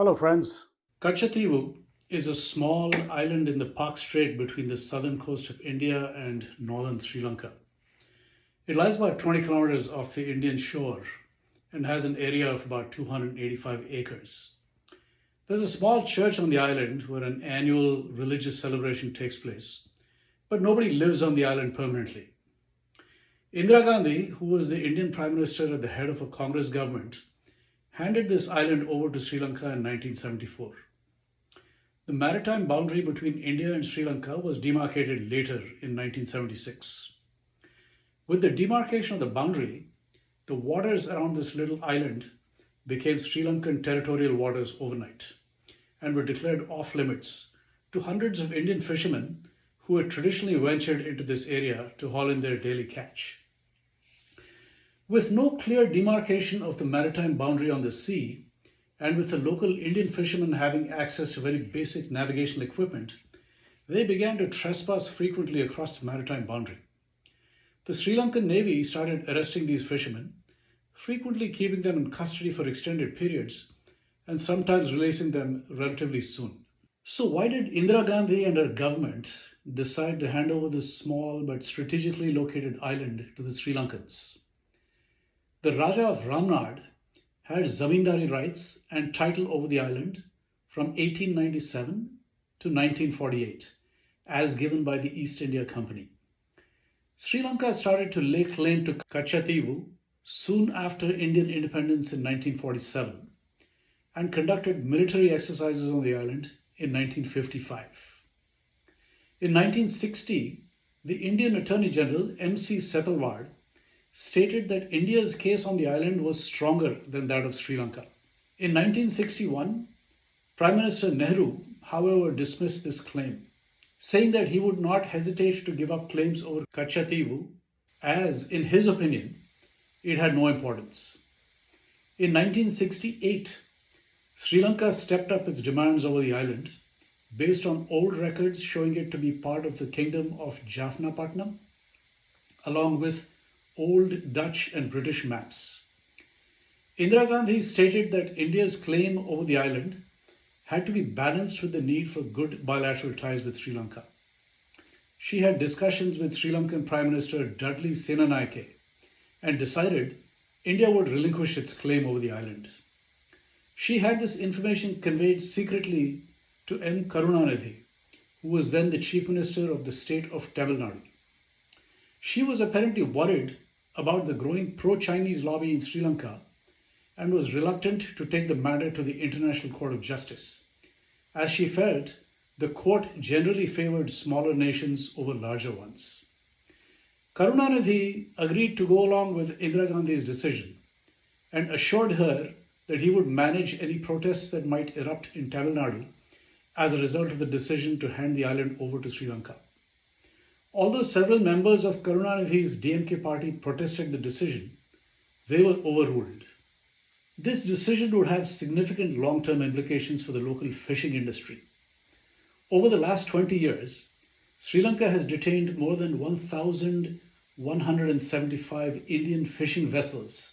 Hello, friends. Kachchatheevu is a small island in the Pak Strait between the southern coast of India and northern Sri Lanka. It lies about 20 kilometers off the Indian shore and has an area of about 285 acres. There's a small church on the island where an annual religious celebration takes place, but nobody lives on the island permanently. Indira Gandhi, who was the Indian Prime Minister at the head of a Congress government, handed this island over to Sri Lanka in 1974. The maritime boundary between India and Sri Lanka was demarcated later in 1976. With the demarcation of the boundary, the waters around this little island became Sri Lankan territorial waters overnight and were declared off limits to hundreds of Indian fishermen who had traditionally ventured into this area to haul in their daily catch. With no clear demarcation of the maritime boundary on the sea, and with the local Indian fishermen having access to very basic navigational equipment, they began to trespass frequently across the maritime boundary. The Sri Lankan Navy started arresting these fishermen, frequently keeping them in custody for extended periods and sometimes releasing them relatively soon. So, why did Indira Gandhi and her government decide to hand over this small but strategically located island to the Sri Lankans? The Raja of Ramnad had zamindari rights and title over the island from 1897 to 1948, as given by the East India Company. Sri Lanka started to lay claim to Kachchatheevu soon after Indian independence in 1947 and conducted military exercises on the island in 1955. In 1960, the Indian Attorney General M.C. Setalvad stated that India's case on the island was stronger than that of Sri Lanka. In 1961, Prime Minister Nehru, however, dismissed this claim, saying that he would not hesitate to give up claims over Kachchatheevu, as, in his opinion, it had no importance. In 1968, Sri Lanka stepped up its demands over the island based on old records showing it to be part of the Kingdom of Jaffna-Patnam, along with old Dutch and British maps. Indira Gandhi stated that India's claim over the island had to be balanced with the need for good bilateral ties with Sri Lanka. She had discussions with Sri Lankan Prime Minister Dudley Senanayake and decided India would relinquish its claim over the island. She had this information conveyed secretly to M. Karunanidhi, who was then the Chief Minister of the state of Tamil Nadu. She was apparently worried about the growing pro-Chinese lobby in Sri Lanka and was reluctant to take the matter to the International Court of Justice, as she felt the court generally favored smaller nations over larger ones. Karunanidhi agreed to go along with Indira Gandhi's decision and assured her that he would manage any protests that might erupt in Tamil Nadu as a result of the decision to hand the island over to Sri Lanka. Although several members of Karunanidhi's DMK party protested the decision, they were overruled. This decision would have significant long-term implications for the local fishing industry. Over the last 20 years, Sri Lanka has detained more than 1,175 Indian fishing vessels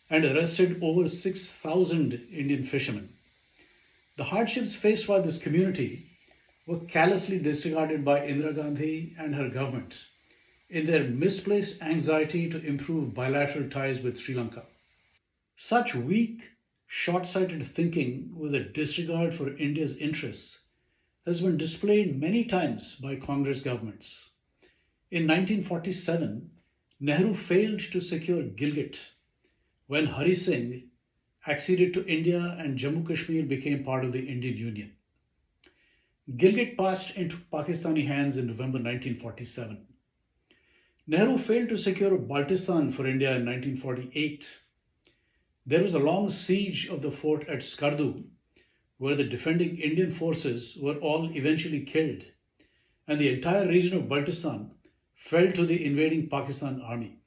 and arrested over 6,000 Indian fishermen. The hardships faced by this community were callously disregarded by Indira Gandhi and her government in their misplaced anxiety to improve bilateral ties with Sri Lanka. Such weak, short-sighted thinking with a disregard for India's interests has been displayed many times by Congress governments. In 1947, Nehru failed to secure Gilgit when Hari Singh acceded to India and Jammu Kashmir became part of the Indian Union. Gilgit passed into Pakistani hands in November 1947. Nehru failed to secure Baltistan for India in 1948. There was a long siege of the fort at Skardu, where the defending Indian forces were all eventually killed, and the entire region of Baltistan fell to the invading Pakistan army.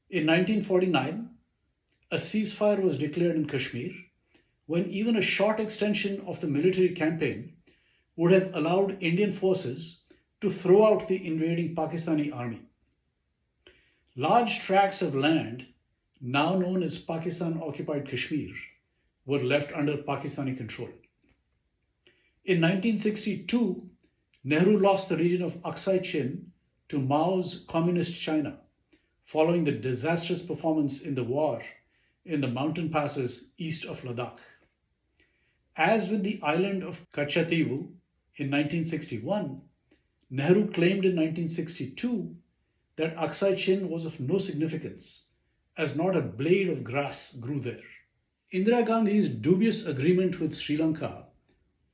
In 1949, a ceasefire was declared in Kashmir, when even a short extension of the military campaign would have allowed Indian forces to throw out the invading Pakistani army. Large tracts of land, now known as Pakistan occupied Kashmir, were left under Pakistani control. In 1962, Nehru lost the region of Aksai Chin to Mao's Communist China, following the disastrous performance in the war in the mountain passes east of Ladakh. As with the island of Kachchatheevu in 1961, Nehru claimed in 1962 that Aksai Chin was of no significance, as not a blade of grass grew there. Indira Gandhi's dubious agreement with Sri Lanka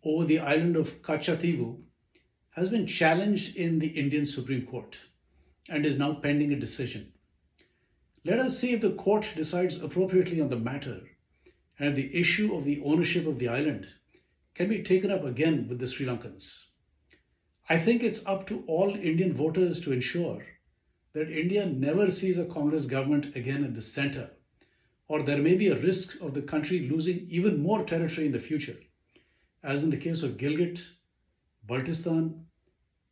over the island of Kachchatheevu has been challenged in the Indian Supreme Court and is now pending a decision. Let us see if the court decides appropriately on the matter and if the issue of the ownership of the island can be taken up again with the Sri Lankans. I think it's up to all Indian voters to ensure that India never sees a Congress government again at the center, or there may be a risk of the country losing even more territory in the future, as in the case of Gilgit, Baltistan,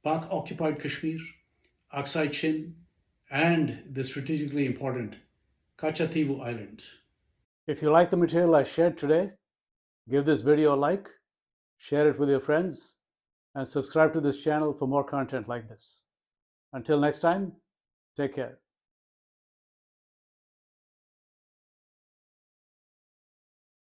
Pak-occupied Kashmir, Aksai Chin, and the strategically important Kachchatheevu Island. If you like the material I shared today, give this video a like, share it with your friends, and subscribe to this channel for more content like this. Until next time, take care.